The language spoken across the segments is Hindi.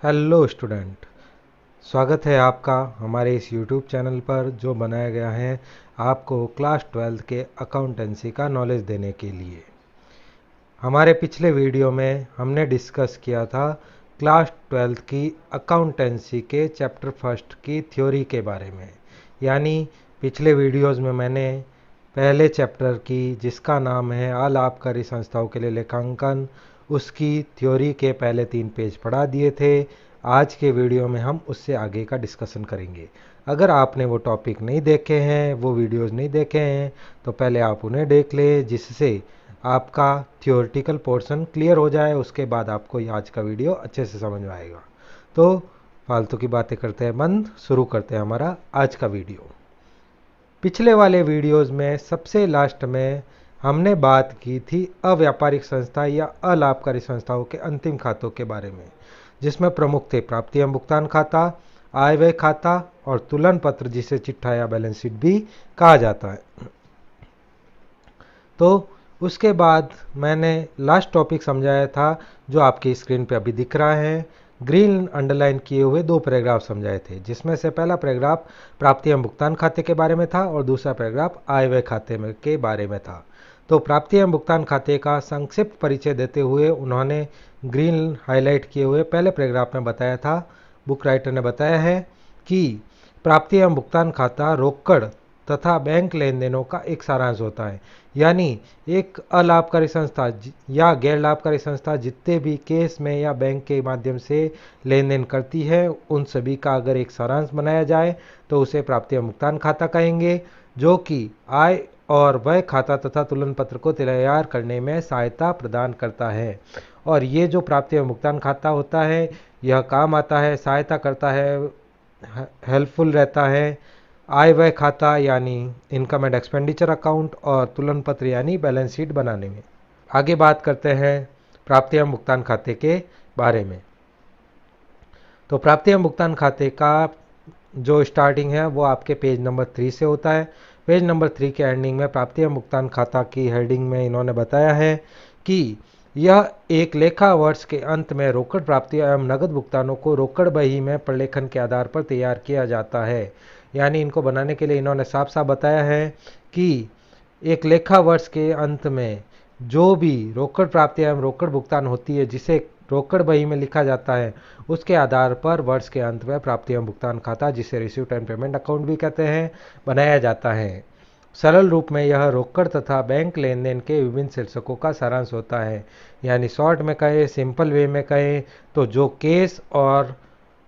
हेलो स्टूडेंट, स्वागत है आपका हमारे इस यूट्यूब चैनल पर जो बनाया गया है आपको क्लास 12 के अकाउंटेंसी का नॉलेज देने के लिए। हमारे पिछले वीडियो में हमने डिस्कस किया था क्लास 12 की अकाउंटेंसी के चैप्टर फर्स्ट की थ्योरी के बारे में। यानी पिछले वीडियोस में मैंने पहले चैप्टर की, जिसका नाम है अलाभकारी संस्थाओं के लिए लेखांकन, उसकी थ्योरी के पहले 3 पेज पढ़ा दिए थे। आज के वीडियो में हम उससे आगे का डिस्कशन करेंगे। अगर आपने वो टॉपिक नहीं देखे हैं, वो वीडियोस नहीं देखे हैं, तो पहले आप उन्हें देख ले, जिससे आपका थियोरेटिकल पोर्शन क्लियर हो जाए। उसके बाद आपको आज का वीडियो अच्छे से समझ में आएगा। तो फालतू की बातें करते हैं बंद, शुरू करते हैं हमारा आज का वीडियो। पिछले वाले वीडियोस में सबसे लास्ट में हमने बात की थी अव्यापारिक संस्था या अलाभकारी संस्थाओं के अंतिम खातों के बारे में, जिसमें प्रमुख थे प्राप्ति एवं भुगतान खाता, आय व्यय खाता और तुलन पत्र, जिसे चिट्ठा या बैलेंस शीट भी कहा जाता है। तो उसके बाद मैंने लास्ट टॉपिक समझाया था, जो आपकी स्क्रीन पे अभी दिख रहा है। ग्रीन अंडरलाइन किए हुए 2 पैराग्राफ समझाए थे, जिसमें से पहला पैराग्राफ प्राप्ति एवं भुगतान खाते के बारे में था और दूसरा पैराग्राफ आय व्यय खाते में के बारे में था। तो प्राप्ति एवं भुगतान खाते का संक्षिप्त परिचय देते हुए उन्होंने ग्रीन हाईलाइट किए हुए पहले पैराग्राफ में बताया था, बुक राइटर ने बताया है कि प्राप्ति एवं भुगतान खाता रोकड़ तथा बैंक लेन देनों का एक सारांश होता है। यानी एक अलाभकारी संस्था या गैर लाभकारी संस्था जितने भी केस में या बैंक के माध्यम से लेन देन करती है, उन सभी का अगर एक सारांश बनाया जाए तो उसे प्राप्ति एवं भुगतान खाता कहेंगे, जो कि आय और व्यय खाता तथा तुलन पत्र को तैयार करने में सहायता प्रदान करता है। और ये जो प्राप्ति एवं भुगतान खाता होता है, यह काम आता है, सहायता करता है, हेल्पफुल रहता है आय व्यय खाता यानी इनकम एंड एक्सपेंडिचर अकाउंट और तुलन पत्र यानी बैलेंस शीट बनाने में। आगे बात करते हैं प्राप्ति एवं भुगतान खाते के बारे में। तो प्राप्ति एवं भुगतान खाते का जो स्टार्टिंग है वो आपके पेज नंबर 3 से होता है। पेज नंबर 3 के एंडिंग में प्राप्ति एवं भुगतान खाता की हेडिंग में इन्होंने बताया है कि यह एक लेखा वर्ष के अंत में रोकड़ प्राप्ति एवं नगद भुगतानों को रोकड़ बही में प्रलेखन के आधार पर तैयार किया जाता है। यानी इनको बनाने के लिए इन्होंने साफ साफ बताया है कि एक लेखा वर्ष के अंत में जो भी रोकड़ प्राप्ति एवं रोकड़ भुगतान होती है, जिसे रोकड़ बही में लिखा जाता है, उसके आधार पर वर्ष के अंत में प्राप्ति एवं भुगतान खाता, जिसे रिसीव्ड एंड पेमेंट अकाउंट भी कहते हैं, बनाया जाता है। सरल रूप में यह रोकड़ तथा बैंक लेन देन के विभिन्न शीर्षकों का सारांश होता है। यानी शॉर्ट में कहें, सिंपल वे में कहें, तो जो केस और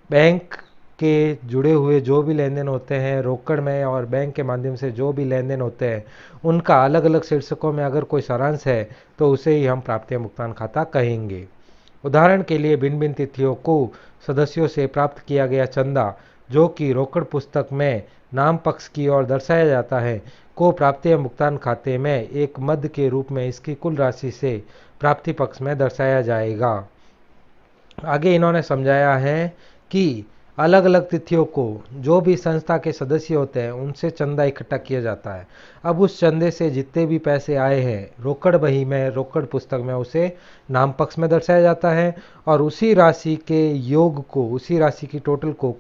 बैंक के जुड़े हुए जो भी लेन देन होते हैं, रोकड़ में और बैंक के माध्यम से जो भी लेन देन होते हैं, उनका अलग अलग शीर्षकों में अगर कोई सारांश है तो उसे ही हम प्राप्ति एवं भुगतान खाता कहेंगे। उदाहरण के लिए भिन्न भिन्न तिथियों को सदस्यों से प्राप्त किया गया चंदा, जो कि रोकड़ पुस्तक में नाम पक्ष की ओर दर्शाया जाता है, को प्राप्ति एवं भुगतान खाते में एक मद के रूप में इसकी कुल राशि से प्राप्ति पक्ष में दर्शाया जाएगा। आगे इन्होंने समझाया है कि अलग अलग तिथियों को जो भी संस्था के सदस्य होते हैं उनसे चंदा इकट्ठा किया जाता है। अब उस चंदे से जितने भी पैसे आए हैं रोकड़ बही में, रोकड़ पुस्तक में, उसे नाम पक्ष में दर्शाया जाता है और उसी राशि के योग को, उसी राशि की टोटल को,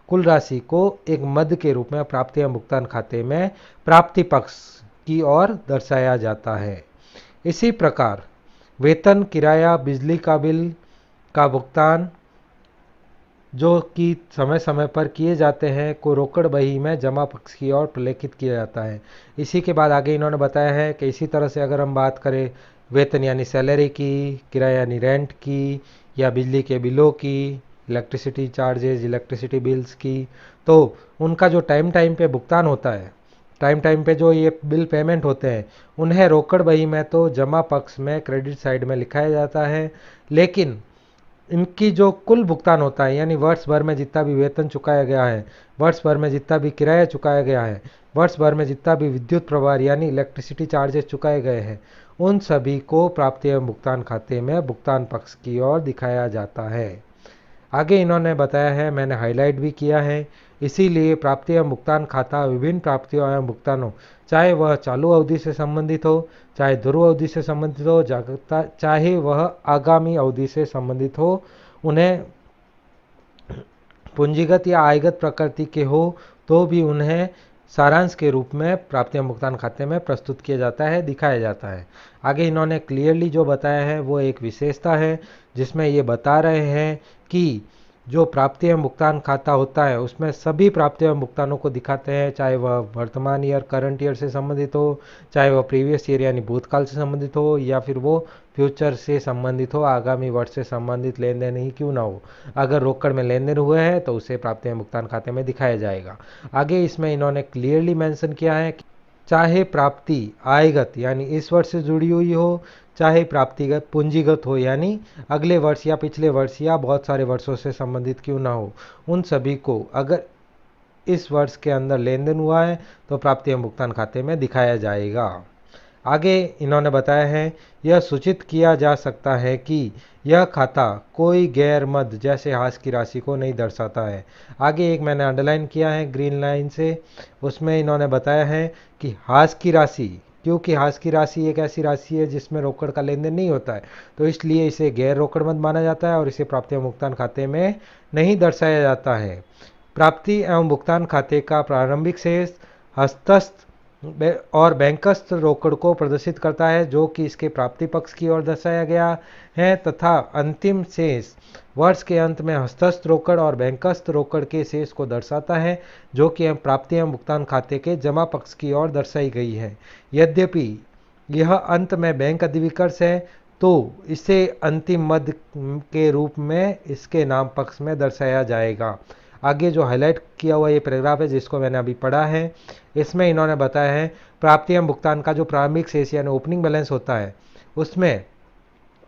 कुल राशि को एक मद के रूप में प्राप्ति एवं भुगतान खाते में प्राप्ति पक्ष की ओर दर्शाया जाता है। इसी प्रकार वेतन, किराया, बिजली का बिल का भुगतान जो कि समय समय पर किए जाते हैं, को रोकड़ बही में जमा पक्ष की ओर प्रलेखित किया जाता है। इसी के बाद आगे इन्होंने बताया है कि इसी तरह से अगर हम बात करें वेतन यानी सैलरी की, किराया यानी रेंट की, या बिजली के बिलों की, इलेक्ट्रिसिटी चार्जेज, इलेक्ट्रिसिटी बिल्स की, तो उनका जो टाइम टाइम पे भुगतान होता है, टाइम टाइम पे जो ये बिल पेमेंट होते हैं, उन्हें रोकड़ बही में तो जमा पक्ष में क्रेडिट साइड में लिखाया जाता है, लेकिन इनकी जो कुल भुगतान होता है, यानी वर्ष भर में जितना भी वेतन चुकाया गया है, वर्ष भर में जितना भी किराया चुकाया गया है, वर्ष भर में जितना भी विद्युत प्रभार यानी इलेक्ट्रिसिटी चार्जेस चुकाए गए हैं, उन सभी को प्राप्ति एवं भुगतान खाते में भुगतान पक्ष की ओर दिखाया जाता है। आगे इन्होंने बताया है, मैंने हाईलाइट भी किया है, इसीलिए प्राप्ति एवं भुगतान खाता विभिन्न प्राप्तियों एवं भुगतानों, चाहे वह चालू अवधि से संबंधित हो, चाहे ध्रुव अवधि से संबंधित हो, चाहे वह आगामी अवधि से संबंधित हो, उन्हें पूंजीगत या आयगत प्रकृति के हो तो भी उन्हें सारांश के रूप में प्राप्ति एवं भुगतान खाते में प्रस्तुत किया जाता है, दिखाया जाता है। आगे इन्होंने क्लियरली जो बताया है वो एक विशेषता है जिसमें ये बता रहे हैं कि जो प्राप्ति एवं भुगतान खाता होता है उसमें सभी प्राप्ति एवं भुगतानों को दिखाते हैं, चाहे वह वर्तमान ईयर करंट ईयर से संबंधित हो, चाहे वह प्रीवियस ईयर यानी भूतकाल से संबंधित हो, या फिर वो फ्यूचर से संबंधित हो, आगामी वर्ष से संबंधित लेन देन ही क्यों ना हो। अगर रोकड़ में लेन देन हुए हैं तो उसे प्राप्ति एवं भुगतान खाते में दिखाया जाएगा। आगे इसमें इन्होंने क्लियरली मेंशन किया है कि चाहे प्राप्ति आयगत यानी इस वर्ष से जुड़ी हुई हो, चाहे प्राप्तिगत पूंजीगत हो यानी अगले वर्ष या पिछले वर्ष या बहुत सारे वर्षों से संबंधित क्यों ना हो, उन सभी को अगर इस वर्ष के अंदर लेन देन हुआ है तो प्राप्ति एवं भुगतान खाते में दिखाया जाएगा। आगे इन्होंने बताया है यह सूचित किया जा सकता है कि यह खाता कोई गैर मद जैसे हाश की राशि को नहीं दर्शाता है। आगे एक मैंने अंडरलाइन किया है ग्रीन लाइन से, उसमें इन्होंने बताया है कि हाश की राशि, क्योंकि हाश की राशि एक ऐसी राशि है जिसमें रोकड़ का लेन देन नहीं होता है, तो इसलिए इसे गैर रोकड़ मद माना जाता है और इसे प्राप्ति एवं भुगतान खाते में नहीं दर्शाया जाता है। प्राप्ति एवं भुगतान खाते का प्रारंभिक शेष हस्तस्थ और बैंकस्थ रोकड़ को प्रदर्शित करता है जो कि इसके प्राप्ति पक्ष की ओर दर्शाया गया है, तथा अंतिम शेष वर्ष के अंत में हस्तस्थ रोकड़ और बैंकस्थ रोकड़ के शेष को दर्शाता है जो कि प्राप्ति एवं भुगतान खाते के जमा पक्ष की ओर दर्शाई गई है। यद्यपि यह अंत में बैंक अधिविकर्ष है तो इसे अंतिम मद के रूप में इसके नाम पक्ष में दर्शाया जाएगा। आगे जो हाईलाइट किया हुआ ये पैराग्राफ है जिसको मैंने अभी पढ़ा है, इसमें इन्होंने बताया है प्राप्ति एवं भुगतान का जो प्रारंभिक शेष यानी ओपनिंग बैलेंस होता है उसमें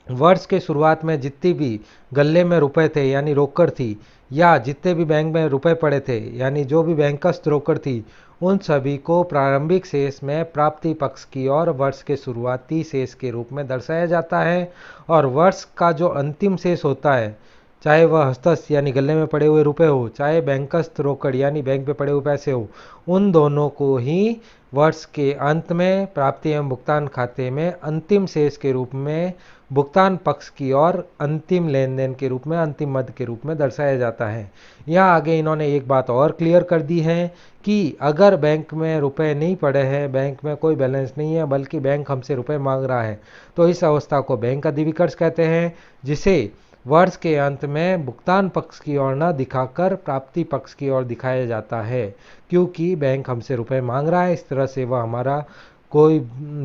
वर्ष के शुरुआत में जितनी भी गल्ले में रुपए थे यानी रोकड़ थी, या जितने भी बैंक में रुपए पड़े थे यानी जो भी बैंकस्थ रोकड़ थी, उन सभी को प्रारंभिक शेष में प्राप्ति पक्ष की ओर वर्ष के शुरुआती शेष के रूप में दर्शाया जाता है। और वर्ष का जो अंतिम शेष होता है, चाहे वह हस्तस्थ यानी गले में पड़े हुए रुपए हो, चाहे बैंकस्थ रोकड़ यानी बैंक पे पड़े हुए पैसे हो, उन दोनों को ही वर्ष के अंत में प्राप्ति एवं भुगतान खाते में अंतिम शेष के रूप में भुगतान पक्ष की ओर अंतिम लेन देन के रूप में, अंतिम मद के रूप में दर्शाया जाता है। यहाँ आगे इन्होंने एक बात और क्लियर कर दी है कि अगर बैंक में रुपए नहीं पड़े हैं, बैंक में कोई बैलेंस नहीं है, बल्कि बैंक हमसे रुपए मांग रहा है, तो इस अवस्था को बैंक अधिविकर्ष कहते हैं, जिसे वर्ष के अंत में भुगतान पक्ष की ओर न दिखाकर प्राप्ति पक्ष की ओर दिखाया जाता है, क्योंकि बैंक हमसे रुपए मांग रहा है। इस तरह से वह हमारा कोई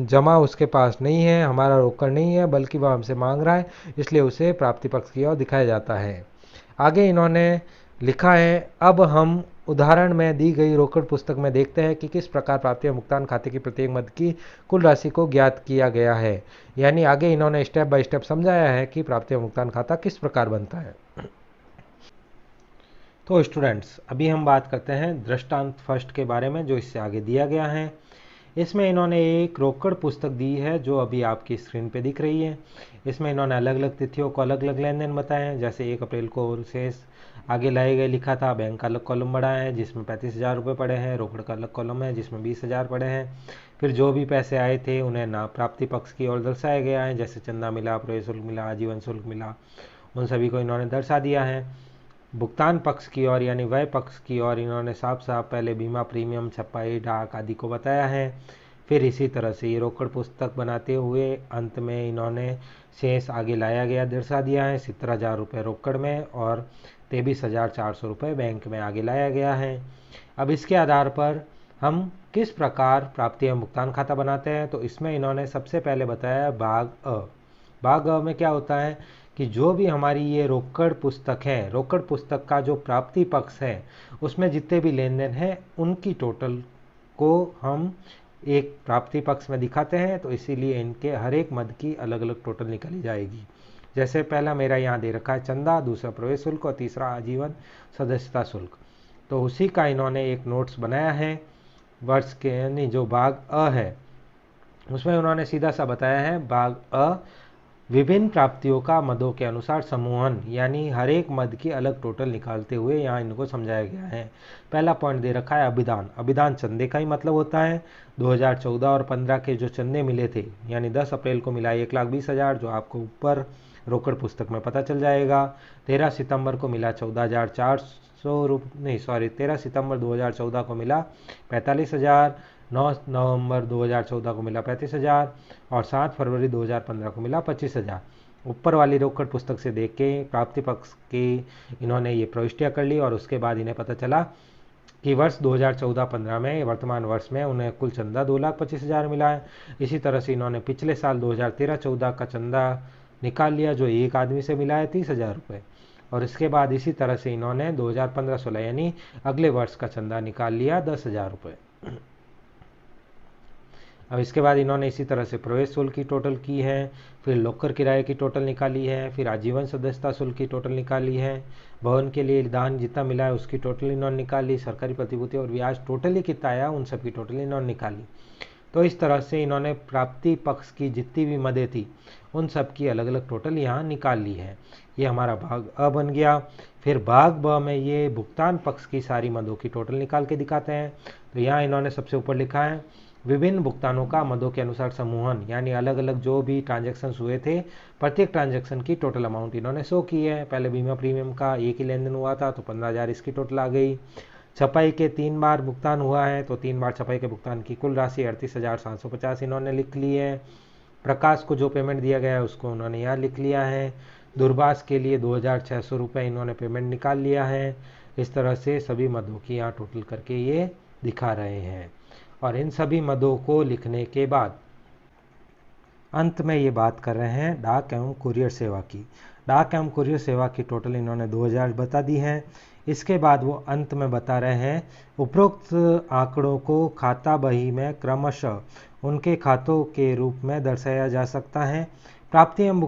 जमा उसके पास नहीं है, हमारा रोकड़ नहीं है, बल्कि वह हमसे मांग रहा है, इसलिए उसे प्राप्ति पक्ष की ओर दिखाया जाता है। आगे इन्होंने लिखा है अब हम उदाहरण में दी गई रोकड़ पुस्तक में देखते हैं कि किस प्रकार प्राप्ति एवं भुगतान खाते की प्रत्येक मद की कुल राशि को ज्ञात किया गया है। यानी आगे इन्होंने स्टेप बाय स्टेप समझाया है कि प्राप्ति एवं भुगतान खाता किस प्रकार बनता है। तो स्टूडेंट्स, अभी हम बात करते हैं दृष्टांत फर्स्ट के बारे में जो इससे आगे दिया गया है। इसमें इन्होंने एक रोकड़ पुस्तक दी है जो अभी आपकी स्क्रीन पे दिख रही है। इसमें इन्होंने अलग अलग तिथियों को अलग अलग लेन देन बताए हैं। जैसे 1 अप्रैल को शेष आगे लाए गए लिखा था, बैंक का अलग कॉलम बड़ा है जिसमें 35,000 रुपये पड़े हैं, रोकड़ का अलग कॉलम है जिसमें 20,000 पड़े हैं। फिर जो भी पैसे आए थे उन्हें ना प्राप्ति पक्ष की ओर दर्शाया गया है, जैसे चंदा मिला, प्रवेश शुल्क मिला, आजीवन शुल्क मिला, उन सभी को इन्होंने दर्शा दिया है। भुगतान पक्ष की ओर यानी व्यय पक्ष की ओर इन्होंने साफ साफ पहले बीमा प्रीमियम, छपाई, डाक आदि को बताया है। फिर इसी तरह से ये रोकड़ पुस्तक बनाते हुए अंत में इन्होंने शेष आगे लाया गया दर्शा दिया है। 17,000 रुपये रोकड़ में और 23,400 रुपये बैंक में आगे लाया गया है। अब इसके आधार पर हम किस प्रकार प्राप्ति एवं भुगतान खाता बनाते हैं, तो इसमें इन्होंने सबसे पहले बताया भाग अ। भाग अ में क्या होता है कि जो भी हमारी ये रोकड़ पुस्तक है, रोकड़ पुस्तक का जो प्राप्ति पक्ष है उसमें जितने भी लेन देन हैं उनकी टोटल को हम एक प्राप्ति पक्ष में दिखाते हैं, तो इसीलिए इनके हर एक मद की अलग अलग टोटल निकाली जाएगी। जैसे पहला मेरा यहाँ दे रखा है चंदा, दूसरा प्रवेश शुल्क और तीसरा आजीवन सदस्यता शुल्क। तो उसी का इन्होंने एक नोट्स बनाया है वर्ष के, यानी जो भाग अ है उसमें उन्होंने सीधा सा बताया है भाग अ विभिन्न प्राप्तियों का मदों के अनुसार समूहन, यानी हर एक मद की अलग टोटल निकालते हुए यहाँ इनको समझाया गया है। पहला पॉइंट दे रखा है अभिदान। अभिदान चंदे का ही मतलब होता है। 2014 और 15 के जो चंदे मिले थे, यानी 10 अप्रैल को मिला 1,20,000 जो आपको ऊपर रोकड़ पुस्तक में पता चल जाएगा। 13 सितंबर को मिला 14,400 रुपये, नहीं सॉरी 13 सितंबर 2014 को मिला 45,000, 9 नवंबर 2014 को मिला 35,000 और 7 फरवरी 2015 को मिला 25,000। ऊपर वाली रोकड़ पुस्तक से देख के प्राप्ति पक्ष की इन्होंने ये प्रविष्टियाँ कर ली और उसके बाद इन्हें पता चला कि वर्ष 2014-15 में, वर्तमान वर्ष में उन्हें कुल चंदा 2,25,000 मिला है। इसी तरह से इन्होंने पिछले साल 2013-14 का चंदा निकाल लिया जो एक आदमी से मिला है 30,000 रुपये, और इसके बाद इसी तरह से इन्होंने 2015-16 यानी अगले वर्ष का चंदा निकाल लिया 10,000 रुपये। अब इसके बाद इन्होंने इसी तरह से प्रवेश शुल्क की टोटल की है, फिर लॉकर किराए की टोटल निकाली है, फिर आजीवन सदस्यता शुल्क की टोटल निकाली है, भवन के लिए दान जितना मिला है उसकी टोटल इन्होंने निकाली, सरकारी प्रतिभूति और ब्याज टोटली कितना आया उन सब की टोटल इन्होंने निकाली। तो इस तरह से इन्होंने प्राप्ति पक्ष की जितनी भी मदें थी उन सब की अलग अलग टोटल यहाँ निकाल ली है। ये हमारा भाग अ बन गया। फिर भाग ब में ये भुगतान पक्ष की सारी मदों की टोटल निकाल के दिखाते हैं। तो यहाँ इन्होंने सबसे ऊपर लिखा है विभिन्न भुगतानों का मदों के अनुसार समूहन, यानी अलग अलग जो भी ट्रांजैक्शन हुए थे प्रत्येक ट्रांजैक्शन की टोटल अमाउंट इन्होंने शो की है। पहले बीमा प्रीमियम का एक ही लेन देन हुआ था तो 15,000 इसकी टोटल आ गई। छपाई के 3 बार भुगतान हुआ है तो 3 बार छपाई के भुगतान की कुल राशि 38,750 इन्होंने लिख ली है। प्रकाश को जो पेमेंट दिया गया है उसको उन्होंने यहाँ लिख लिया है। दूरभाष के लिए 2,600 रुपये इन्होंने पेमेंट निकाल लिया है। इस तरह से सभी मदों की यहाँ टोटल करके ये दिखा रहे हैं। और इन सभी मदों को लिखने के बाद अंत में ये बात कर रहे हैं डाक एवं कुरियर सेवा की। डाक एवं कुरियर सेवा की टोटल इन्होंने 2,000 बता दी है। इसके बाद वो अंत में बता रहे हैं उपरोक्त आंकड़ों को खाता बही में क्रमशः उनके खातों के रूप में दर्शाया जा सकता है। प्राप्ति एवं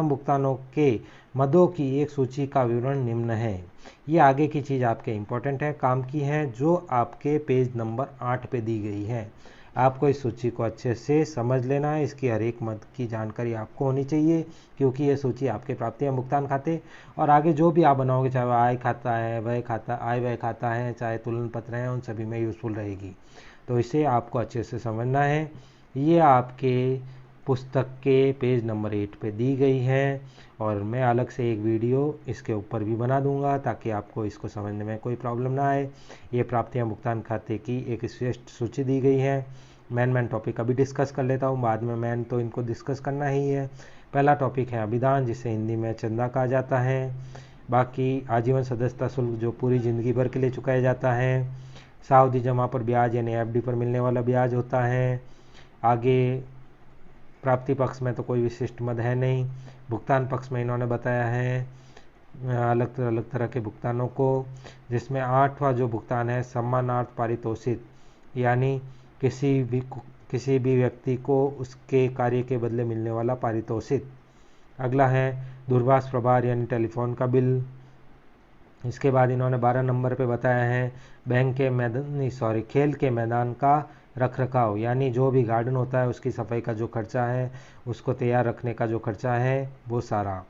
भुगतानों के मदों की एक सूची का विवरण निम्न है। ये आगे की चीज़ आपके इम्पोर्टेंट है, काम की है, जो आपके पेज नंबर 8 पे दी गई है। आपको इस सूची को अच्छे से समझ लेना है। इसकी हर एक मद की जानकारी आपको होनी चाहिए क्योंकि ये सूची आपके प्राप्ति एवं भुगतान खाते और आगे जो भी आप बनाओगे, चाहे वह आय खाता है, आय व्यय खाता है, चाहे तुलन पत्र हैं, उन सभी में यूजफुल रहेगी। तो इसे आपको अच्छे से समझना है। ये आपके पुस्तक के पेज नंबर 8 पे दी गई है और मैं अलग से एक वीडियो इसके ऊपर भी बना दूंगा ताकि आपको इसको समझने में कोई प्रॉब्लम ना आए। ये प्राप्ति एवं भुगतान खाते की एक श्रेष्ठ सूची दी गई है। मैन टॉपिक अभी डिस्कस कर लेता हूँ, बाद में मैन तो इनको डिस्कस करना ही है। पहला टॉपिक है अभिदान, जिसे हिंदी में चंदा कहा जाता है। बाकी आजीवन सदस्यता शुल्क जो पूरी ज़िंदगी भर के लिए चुकाया जाता है। सावधि जमा पर ब्याज यानी एफडी पर मिलने वाला ब्याज होता है। आगे प्राप्ति पक्ष में तो कोई विशिष्ट मद है नहीं। भुगतान पक्ष में इन्होंने बताया है अलग अलग तरह के भुगतानों को, जिसमें 8वां जो भुगतान है सम्मानार्थ पारितोषिक, यानी किसी भी व्यक्ति को उसके कार्य के बदले मिलने वाला पारितोषिक। अगला है दूरभाष प्रभार यानी टेलीफोन का बिल। इसके बाद इन्होंने 12 नंबर पे बताया है खेल के मैदान का रख रखाव, यानी जो भी गार्डन होता है उसकी सफाई का जो खर्चा है, उसको तैयार रखने का जो खर्चा है वो सारा।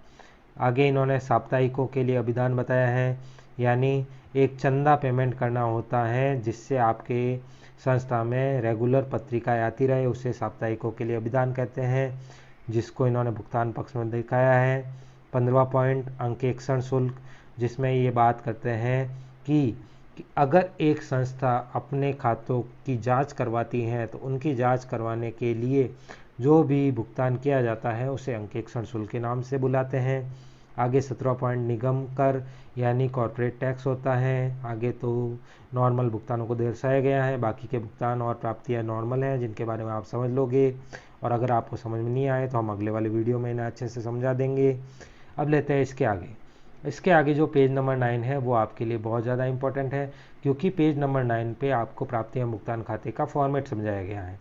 आगे इन्होंने साप्ताहिकों के लिए अभिदान बताया है, यानी एक चंदा पेमेंट करना होता है जिससे आपके संस्था में रेगुलर पत्रिकाएं आती रहे, उसे साप्ताहिकों के लिए अभिदान कहते हैं, जिसको इन्होंने भुगतान पक्ष में दिखाया है। 15वां पॉइंट अंकेक्षण शुल्क, जिसमें ये बात करते हैं कि अगर एक संस्था अपने खातों की जांच करवाती है तो उनकी जांच करवाने के लिए जो भी भुगतान किया जाता है उसे अंकेक्षण शुल्क के नाम से बुलाते हैं। आगे 17वां पॉइंट निगम कर यानी कॉर्पोरेट टैक्स होता है। आगे तो नॉर्मल भुगतानों को दर्शाया गया है, बाकी के भुगतान और प्राप्तियाँ नॉर्मल हैं जिनके बारे में आप समझ लोगे, और अगर आपको समझ में नहीं आए तो हम अगले वाले वीडियो में इन्हें अच्छे से समझा देंगे। अब लेते हैं इसके आगे जो पेज नंबर 9 है वो आपके लिए बहुत ज़्यादा इंपॉर्टेंट है, क्योंकि पेज नंबर 9 पे आपको प्राप्ति एवं भुगतान खाते का फॉर्मेट समझाया गया है।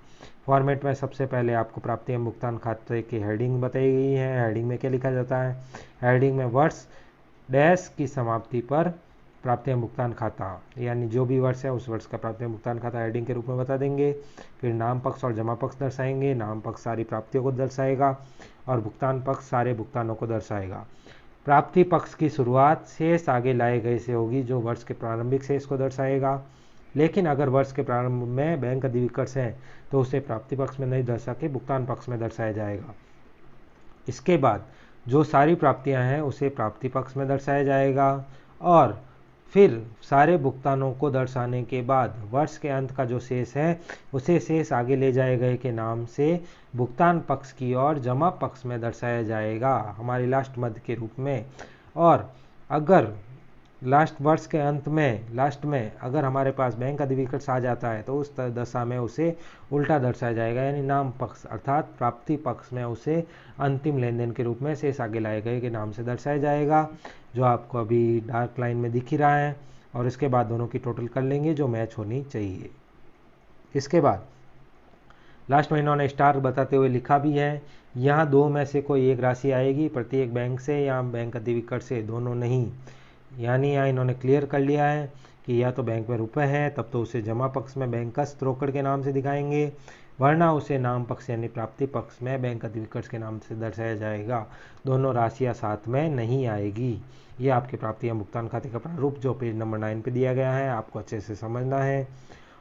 फॉर्मेट में सबसे पहले आपको प्राप्ति एवं भुगतान खाते की हेडिंग बताई गई है। हेडिंग में क्या लिखा जाता है? हेडिंग में वर्ष डैश की समाप्ति पर प्राप्ति एवं भुगतान खाता, यानी जो भी वर्ष है उस वर्ष का प्राप्ति एवं भुगतान खाता हेडिंग के रूप में बता देंगे। फिर नाम पक्ष और जमा पक्ष दर्शाएंगे। नाम पक्ष सारी प्राप्तियों को दर्शाएगा और भुगतान पक्ष सारे भुगतानों को दर्शाएगा। प्राप्ति पक्ष की शुरुआत शेष आगे लाए गए से होगी, जो वर्ष के प्रारंभिक शेष को दर्शाएगा। लेकिन अगर वर्ष के प्रारंभ में बैंक अधिविकर्ष है तो उसे प्राप्ति पक्ष में नहीं दर्शा के भुगतान पक्ष में दर्शाया जाएगा। इसके बाद जो सारी प्राप्तियां हैं उसे प्राप्ति पक्ष में दर्शाया जाएगा और फिर सारे भुगतानों को दर्शाने के बाद वर्ष के अंत का जो शेष है उसे शेष आगे ले जाए गए के नाम से भुगतान पक्ष की ओर जमा पक्ष में दर्शाया जाएगा हमारी लास्ट मद के रूप में। और अगर लास्ट वर्ष के अंत में लास्ट में अगर हमारे पास बैंक अधिविकर्ष आ जाता है तो उस दशा में उसे उल्टा दर्शाया जाएगा, यानी नाम पक्ष अर्थात प्राप्ति पक्ष में उसे अंतिम लेन देन के रूप में शेष आगे लाए गए के नाम से दर्शाया जाएगा, जो आपको अभी डार्क लाइन में दिख ही रहा है। और इसके बाद दोनों की टोटल कर लेंगे जो मैच होनी चाहिए। इसके बाद लास्ट में इन्होंने स्टार बताते हुए लिखा भी है, यहाँ दो में से कोई एक राशि आएगी प्रत्येक बैंक से या बैंक अधिविकर्ष से, दोनों नहीं। यानी यहाँ इन्होंने क्लियर कर लिया है कि या तो बैंक में रुपए है तब तो उसे जमा पक्ष में बैंकस्थ रोकड़ के नाम से दिखाएंगे, वरना उसे नाम पक्ष यानी प्राप्ति पक्ष में बैंक अधिविकर्ष के नाम से दर्शाया जाएगा। दोनों राशियाँ साथ में नहीं आएगी। ये आपके प्राप्ति या भुगतान खाते का प्रारूप जो पेज नंबर 9 पे दिया गया है, आपको अच्छे से समझना है।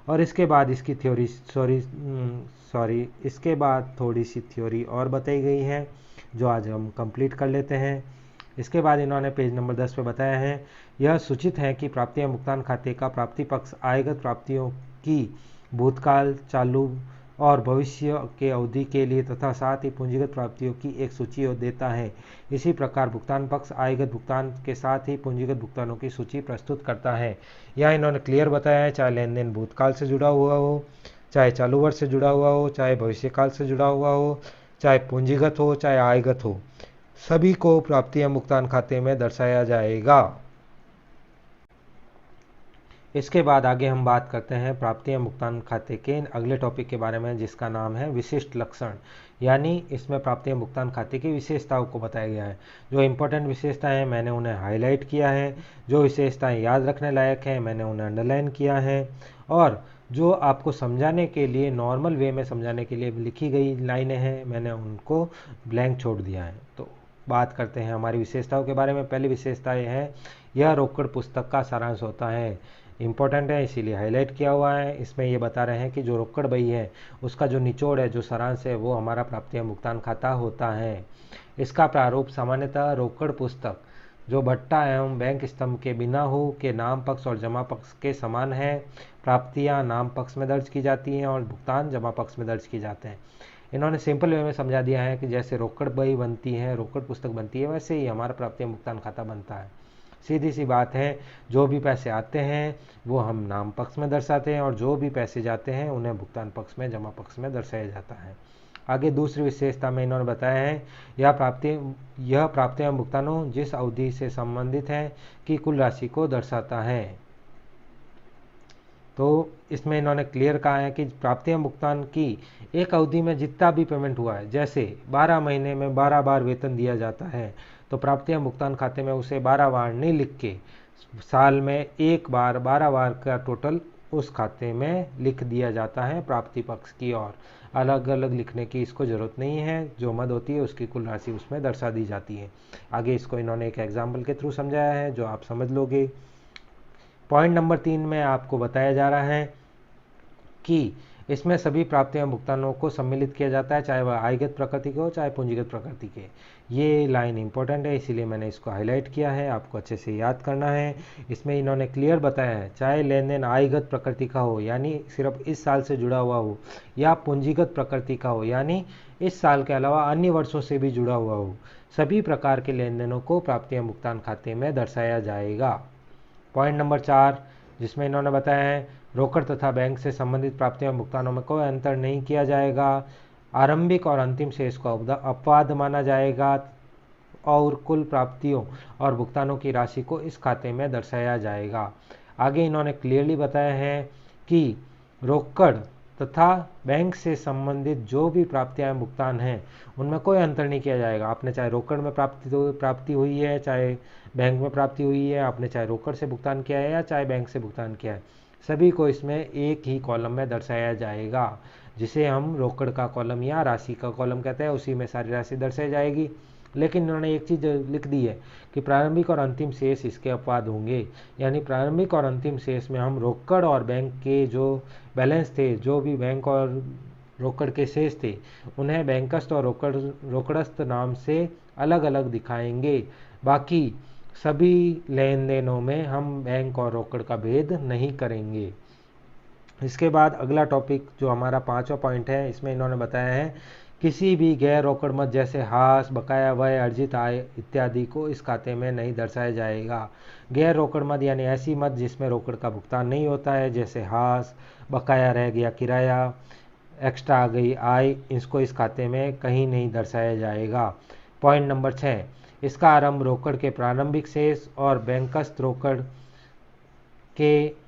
और इसके बाद इसकी थ्योरी इसके बाद थोड़ी सी थ्योरी और बताई गई है जो आज हम कंप्लीट कर लेते हैं। इसके बाद इन्होंने पेज नंबर 10 पे बताया है, यह सूचित है कि प्राप्ति या भुगतान खाते का प्राप्ति पक्ष आयगत प्राप्तियों की भूतकाल, चालू और भविष्य के अवधि के लिए तथा साथ ही पूंजीगत प्राप्तियों की एक सूची देता है। इसी प्रकार भुगतान पक्ष आयगत भुगतान के साथ ही पूंजीगत भुगतानों की सूची प्रस्तुत करता है। यह इन्होंने क्लियर बताया है, चाहे लेन देन भूतकाल से जुड़ा हुआ हो, चाहे चालू वर्ष से जुड़ा हुआ हो, चाहे भविष्यकाल से जुड़ा हुआ हो, चाहे पूंजीगत हो, चाहे आयगत हो, सभी को प्राप्ति या भुगतान खाते में दर्शाया जाएगा। इसके बाद आगे हम बात करते हैं प्राप्ति या भुगतान खाते के अगले टॉपिक के बारे में, जिसका नाम है विशिष्ट लक्षण। यानी इसमें प्राप्ति या भुगतान खाते की विशेषताओं को बताया गया है। जो इंपॉर्टेंट विशेषताएं हैं मैंने उन्हें हाईलाइट किया है, जो विशेषताएं याद रखने लायक हैं मैंने उन्हें अंडरलाइन किया है, और जो आपको समझाने के लिए नॉर्मल वे में समझाने के लिए लिखी गई लाइनें हैं मैंने उनको ब्लैंक छोड़ दिया है। तो बात करते हैं हमारी विशेषताओं के बारे में। पहली विशेषता यह है, यह रोकड़ पुस्तक का सारांश होता है। इंपॉर्टेंट है इसीलिए हाईलाइट किया हुआ है। इसमें ये बता रहे हैं कि जो रोकड़ बही है उसका जो निचोड़ है, जो सारांश है, वो हमारा प्राप्ति या भुगतान खाता होता है। इसका प्रारूप सामान्यतः रोकड़ पुस्तक जो भट्टा एवं बैंक स्तंभ के बिना हो के नाम पक्ष और जमा पक्ष के समान है। प्राप्तियां नाम पक्ष में दर्ज की जाती हैं और भुगतान जमा पक्ष में दर्ज किए जाते हैं। इन्होंने सिंपल वे में समझा दिया है कि जैसे रोकड़ बही बनती है, रोकड़ पुस्तक बनती है, वैसे ही हमारा प्राप्ति या भुगतान खाता बनता है। सीधी सी बात है, जो भी पैसे आते हैं वो हम नाम पक्ष में दर्शाते हैं और जो भी पैसे जाते हैं उन्हें भुगतान पक्ष में, जमा पक्ष में दर्शाया जाता है। आगे दूसरी विशेषता में इन्होंने बताया है, यह प्राप्ति एवं भुगतानों जिस अवधि से संबंधित है कि कुल राशि को दर्शाता है। तो इसमें इन्होंने क्लियर कहा है कि प्राप्ति एवं भुगतान की एक अवधि में जितना भी पेमेंट हुआ है, जैसे 12 महीने में 12 बार वेतन दिया जाता है, तो प्राप्ति एवं भुगतान खाते में उसे 12 बार नहीं लिख के साल में एक बार 12 बार का टोटल उस खाते में लिख दिया जाता है प्राप्ति पक्ष की ओर। अलग अलग लिखने की इसको जरूरत नहीं है, जो मद होती है उसकी कुल राशि उसमें दर्शा दी जाती है। आगे इसको इन्होंने एक एग्जाम्पल के थ्रू समझाया है जो आप समझ लोगे। पॉइंट नंबर 3 में आपको बताया जा रहा है कि इसमें सभी प्राप्तियां भुगतानों को सम्मिलित किया जाता है, चाहे वह आयगत प्रकृति के हो चाहे पूंजीगत प्रकृति के। ये लाइन इंपॉर्टेंट है इसीलिए मैंने इसको हाईलाइट किया है, आपको अच्छे से याद करना है। इसमें इन्होंने क्लियर बताया है, चाहे लेन देन आयगत प्रकृति का हो यानी सिर्फ इस साल से जुड़ा हुआ हो, या पूंजीगत प्रकृति का हो यानी इस साल के अलावा अन्य वर्षों से भी जुड़ा हुआ हो, सभी प्रकार के लेन देनों को प्राप्तियां भुगतान खाते में दर्शाया जाएगा। पॉइंट नंबर 4 जिसमें इन्होंने बताया है, रोकड़ तथा बैंक से संबंधित प्राप्तियों भुगतानों में कोई अंतर नहीं किया जाएगा। आरंभिक और अंतिम शेष को अपवाद माना जाएगा और कुल प्राप्तियों और भुगतानों की राशि को इस खाते में दर्शाया जाएगा। आगे इन्होंने क्लियरली बताया है कि रोकड़ तथा बैंक से संबंधित जो भी प्राप्तियां भुगतान हैं उनमें कोई अंतर नहीं किया जाएगा। आपने चाहे रोकड़ में प्राप्ति हुई है, चाहे बैंक में प्राप्ति हुई है, आपने चाहे रोकड़ से भुगतान किया है या चाहे बैंक से भुगतान किया है, सभी को इसमें एक ही कॉलम में दर्शाया जाएगा, जिसे हम रोकड़ का कॉलम या राशि का कॉलम कहते हैं। उसी में सारी राशि दर्शाई जाएगी। लेकिन इन्होंने एक चीज़ लिख दी है कि प्रारंभिक और अंतिम शेष इसके अपवाद होंगे, यानी प्रारंभिक और अंतिम शेष में हम रोकड़ और बैंक के जो बैलेंस थे, जो भी बैंक और रोकड़ के शेष थे उन्हें बैंकस्थ और रोकड़स्थ नाम से अलग अलग दिखाएंगे। बाकी सभी लेन देनों में हम बैंक और रोकड़ का भेद नहीं करेंगे। इसके बाद अगला टॉपिक जो हमारा 5वां पॉइंट है, इसमें इन्होंने बताया है किसी भी गैर रोकड़ मद जैसे हास, बकाया व्यय, अर्जित आय इत्यादि को इस खाते में नहीं दर्शाया जाएगा। गैर रोकड़ मद यानी ऐसी मद जिसमें रोकड़ का भुगतान नहीं होता है, जैसे हास, बकाया रह गया किराया, एक्स्ट्रा आ गई आय, इसको इस खाते में कहीं नहीं दर्शाया जाएगा। पॉइंट नंबर 6, इसका आरंभ रोकड़ के प्रारंभिक शेष और बैंकस्थ रोकड़ के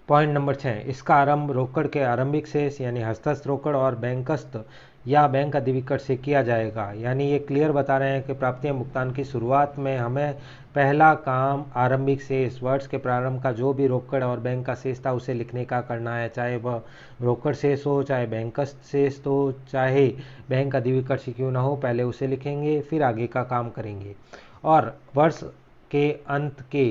पॉइंट नंबर 6, इसका आरंभ रोकड़ के आरंभिक शेष यानी हस्तस्थ रोकड़ और बैंकस्थ या बैंक अधिविकट से किया जाएगा। यानी ये क्लियर बता रहे हैं कि प्राप्तियां भुगतान की शुरुआत में हमें पहला काम आरंभिक शेष, वर्ष के प्रारंभ का जो भी रोकड़ और बैंक का शेष था उसे लिखने का करना है, चाहे वह रोकड़ शेष हो, चाहे बैंकस्थ शेष हो, चाहे बैंक अधिविकट से क्यों ना हो, पहले उसे लिखेंगे फिर आगे का काम करेंगे। और वर्ष के अंत के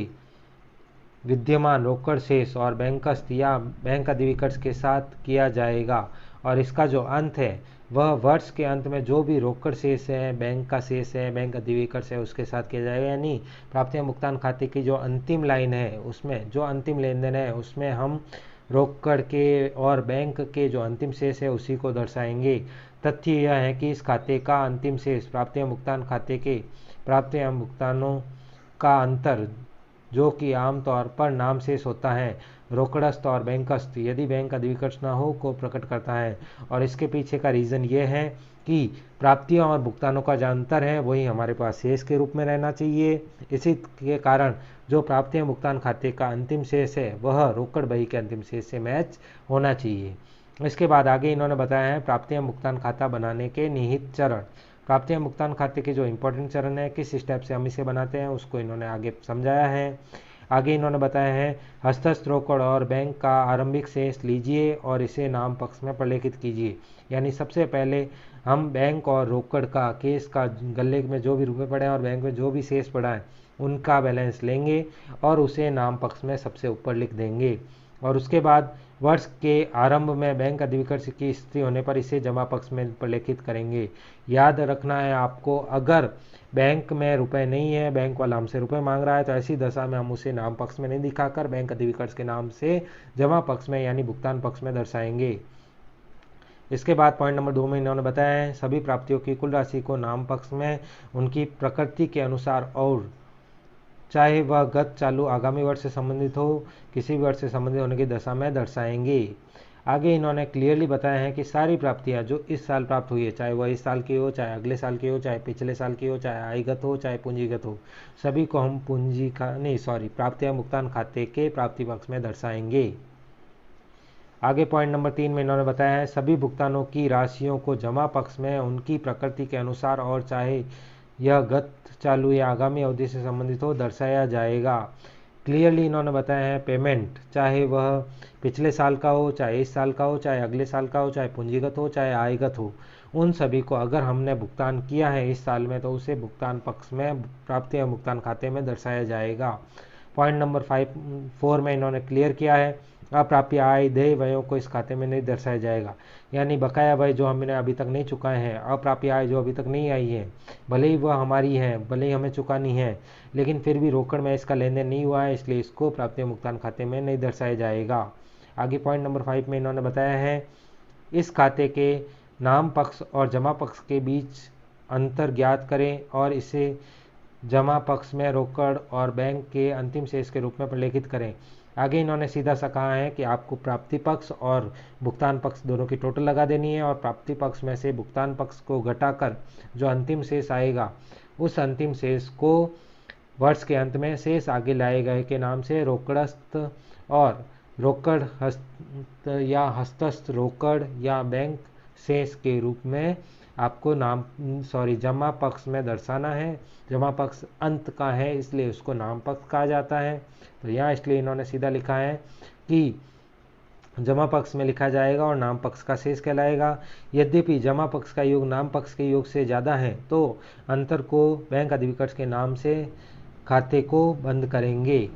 विद्यमान रोकड़ शेष और बैंकस्थ या बैंक अधिविकट के साथ किया जाएगा। और इसका जो अंत है वह वर्ष के अंत में जो भी रोकड़ शेष है, बैंक का शेष है, बैंक अधिविकट है, उसके साथ किया जाएगा। यानी प्राप्तियां भुगतान खाते की जो अंतिम लाइन है, उसमें जो अंतिम लेन देन है उसमें हम रोकड़ के और बैंक के जो अंतिम शेष है उसी को दर्शाएंगे। तथ्य यह है कि इस खाते का अंतिम शेष प्राप्तियां भुगतान खाते के प्राप्तियां भुगतानों का अंतर, जो कि आमतौर पर नाम शेष होता है, रोकड़स्थ और बैंकस्थ यदि बैंक अधिविकट न हो को प्रकट करता है। और इसके पीछे का रीज़न ये है कि प्राप्तियों और भुगतानों का जो अंतर है वही हमारे पास शेष के रूप में रहना चाहिए। इसी के कारण जो प्राप्तियां भुगतान खाते का अंतिम शेष है वह रोकड़ बही के अंतिम शेष से मैच होना चाहिए। इसके बाद आगे इन्होंने बताया है प्राप्तियां भुगतान खाता बनाने के निहित चरण। प्राप्तियां भुगतान खाते के जो इंपॉर्टेंट चरण है, किस स्टेप से हम इसे बनाते हैं, उसको इन्होंने आगे समझाया है। आगे इन्होंने बताया है हस्तस्थ रोकड़ और बैंक का आरंभिक शेष लीजिए और इसे नाम पक्ष में प्रलेखित कीजिए। यानी सबसे पहले हम बैंक और रोकड़ का केस का गले में जो भी रुपए पड़े हैं और बैंक में जो भी शेष पड़ा है उनका बैलेंस लेंगे और उसे नाम पक्ष में सबसे ऊपर लिख देंगे। और उसके बाद वर्ष के आरंभ में बैंक अधिविकट की स्थिति होने पर इसे जमा पक्ष में प्रलेखित करेंगे। याद रखना है आपको, अगर बैंक में रुपए नहीं है, बैंक वाला हमसे रुपए मांग रहा है, तो ऐसी दशा में हम उसे नाम पक्ष में नहीं दिखाकर बैंक अधिविकट के नाम से जमा पक्ष में यानी भुगतान पक्ष में दर्शाएंगे। इसके बाद पॉइंट नंबर 2 में इन्होंने बताया है सभी प्राप्तियों की कुल राशि को नाम पक्ष में उनकी प्रकृति के अनुसार और चाहे वह गत, चालू, आगामी वर्ष से संबंधित हो, किसी भी वर्ष से संबंधित होने की दशा में दर्शाएंगे। आगे इन्होंने क्लियरली बताया है कि सारी प्राप्तियां जो इस साल प्राप्त हुई है, चाहे वह इस साल की हो, चाहे अगले साल की हो, चाहे पिछले साल की हो, चाहे आयगत हो, चाहे पूंजीगत हो, सभी को हम प्राप्तियां भुगतान खाते के प्राप्ति पक्ष में दर्शाएंगे। आगे पॉइंट नंबर 3 में इन्होंने बताया है सभी भुगतानों की राशियों को जमा पक्ष में उनकी प्रकृति के अनुसार और चाहे यह गत, चालू या आगामी अवधि से संबंधित हो दर्शाया जाएगा। क्लियरली इन्होंने बताया है पेमेंट चाहे वह पिछले साल का हो, चाहे इस साल का हो, चाहे अगले साल का हो, चाहे पूंजीगत हो, चाहे आयगत हो, उन सभी को अगर हमने भुगतान किया है इस साल में तो उसे भुगतान पक्ष में प्राप्तियां भुगतान खाते में दर्शाया जाएगा। पॉइंट नंबर 4 में इन्होंने क्लियर किया है अप्राप्य आय, देय व्ययों को इस खाते में नहीं दर्शाया जाएगा। यानी बकाया व्यय जो हमने अभी तक नहीं चुकाए हैं, अप्राप्य आय जो अभी तक नहीं आई है, भले ही वह हमारी है, भले ही हमें चुकानी है, लेकिन फिर भी रोकड़ में इसका लेन देन नहीं हुआ है, इसलिए इसको प्राप्तियां भुगतान खाते में नहीं दर्शाया जाएगा। आगे पॉइंट नंबर 5 में इन्होंने बताया है इस खाते के नाम पक्ष और जमा पक्ष के बीच अंतर ज्ञात करें और इसे जमा पक्ष में रोकड़ और बैंक के अंतिम शेष के रूप में प्रलेखित करें। आगे इन्होंने सीधा सा कहा है कि आपको प्राप्ति पक्ष और भुगतान पक्ष दोनों की टोटल लगा देनी है और प्राप्ति पक्ष में से भुगतान पक्ष को घटाकर जो अंतिम शेष आएगा उस अंतिम शेष को वर्ष के अंत में शेष आगे लाए गए के नाम से रोकड़स्थ और रोकड़ या हस्तस्थ रोकड़ या बैंक शेष के रूप में आपको जमा पक्ष में दर्शाना है। जमा पक्ष अंत का है इसलिए उसको नाम पक्ष कहा जाता है। तो यहाँ इसलिए इन्होंने सीधा लिखा है कि जमा पक्ष में लिखा जाएगा और नाम पक्ष का शेष कहलाएगा। यद्यपि जमा पक्ष का योग नाम पक्ष के योग से ज़्यादा है तो अंतर को बैंक अधिविकट के नाम से खाते को बंद करेंगे।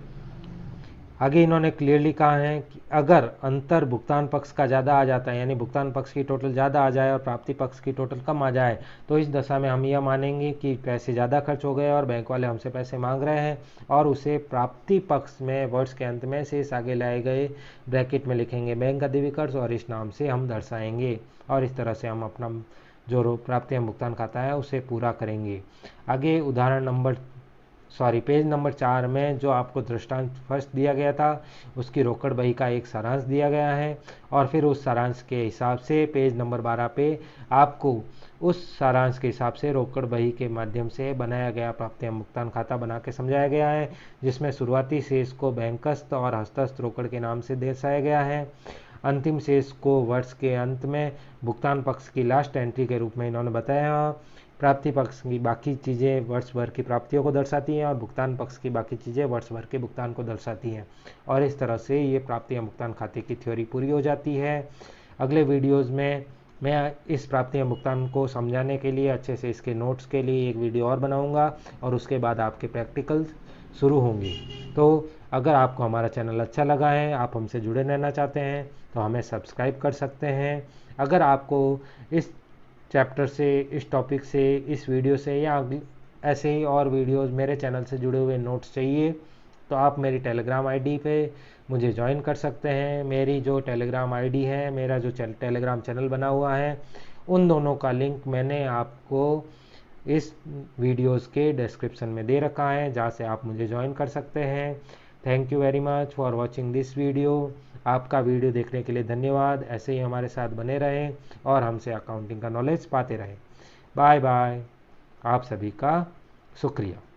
आगे इन्होंने क्लियरली कहा है कि अगर अंतर भुगतान पक्ष का ज़्यादा आ जाता है, यानी भुगतान पक्ष की टोटल ज़्यादा आ जाए और प्राप्ति पक्ष की टोटल कम आ जाए, तो इस दशा में हम यह मानेंगे कि पैसे ज़्यादा खर्च हो गए और बैंक वाले हमसे पैसे मांग रहे हैं, और उसे प्राप्ति पक्ष में वर्ष के अंत में शेष आगे लाए गए ब्रैकेट में लिखेंगे बैंक अधिवी कर्ज और इस नाम से हम दर्शाएंगे, और इस तरह से हम अपना जो प्राप्ति एवं भुगतान खाता है उसे पूरा करेंगे। आगे पेज नंबर 4 में जो आपको दृष्टांत फर्स्ट दिया गया था उसकी रोकड़ बही का एक सारांश दिया गया है, और फिर उस सारांश के हिसाब से पेज नंबर 12 पे आपको उस सारांश के हिसाब से रोकड़ बही के माध्यम से बनाया गया प्राप्ति एवं भुगतान खाता बना के समझाया गया है, जिसमें शुरुआती शेष को बैंकस्थ और हस्तस्थ रोकड़ के नाम से दर्शाया गया है। अंतिम शेष को वर्ष के अंत में भुगतान पक्ष की लास्ट एंट्री के रूप में इन्होंने बताया। प्राप्ति पक्ष की बाकी चीज़ें वर्ष भर की प्राप्तियों को दर्शाती हैं और भुगतान पक्ष की बाकी चीज़ें वर्ष भर के भुगतान को दर्शाती हैं, और इस तरह से ये प्राप्ति एवं भुगतान खाते की थ्योरी पूरी हो जाती है। अगले वीडियोज़ में मैं इस प्राप्ति एवं भुगतान को समझाने के लिए अच्छे से इसके नोट्स के लिए एक वीडियो और बनाऊंगा, और उसके बाद आपके प्रैक्टिकल्स शुरू होंगे। तो अगर आपको हमारा चैनल अच्छा लगा है, आप हमसे जुड़े रहना चाहते हैं, तो हमें सब्सक्राइब कर सकते हैं। अगर आपको इस चैप्टर से, इस टॉपिक से, इस वीडियो से या ऐसे ही और वीडियोस मेरे चैनल से जुड़े हुए नोट्स चाहिए, तो आप मेरी टेलीग्राम आईडी पे मुझे ज्वाइन कर सकते हैं। मेरी जो टेलीग्राम आईडी है, मेरा जो टेलीग्राम चैनल बना हुआ है, उन दोनों का लिंक मैंने आपको इस वीडियोस के डिस्क्रिप्शन में दे रखा है, जहाँ से आप मुझे ज्वाइन कर सकते हैं। Thank you very much for watching this video. आपका वीडियो देखने के लिए धन्यवाद। ऐसे ही हमारे साथ बने रहें और हमसे अकाउंटिंग का नॉलेज पाते रहें। Bye bye. आप सभी का शुक्रिया।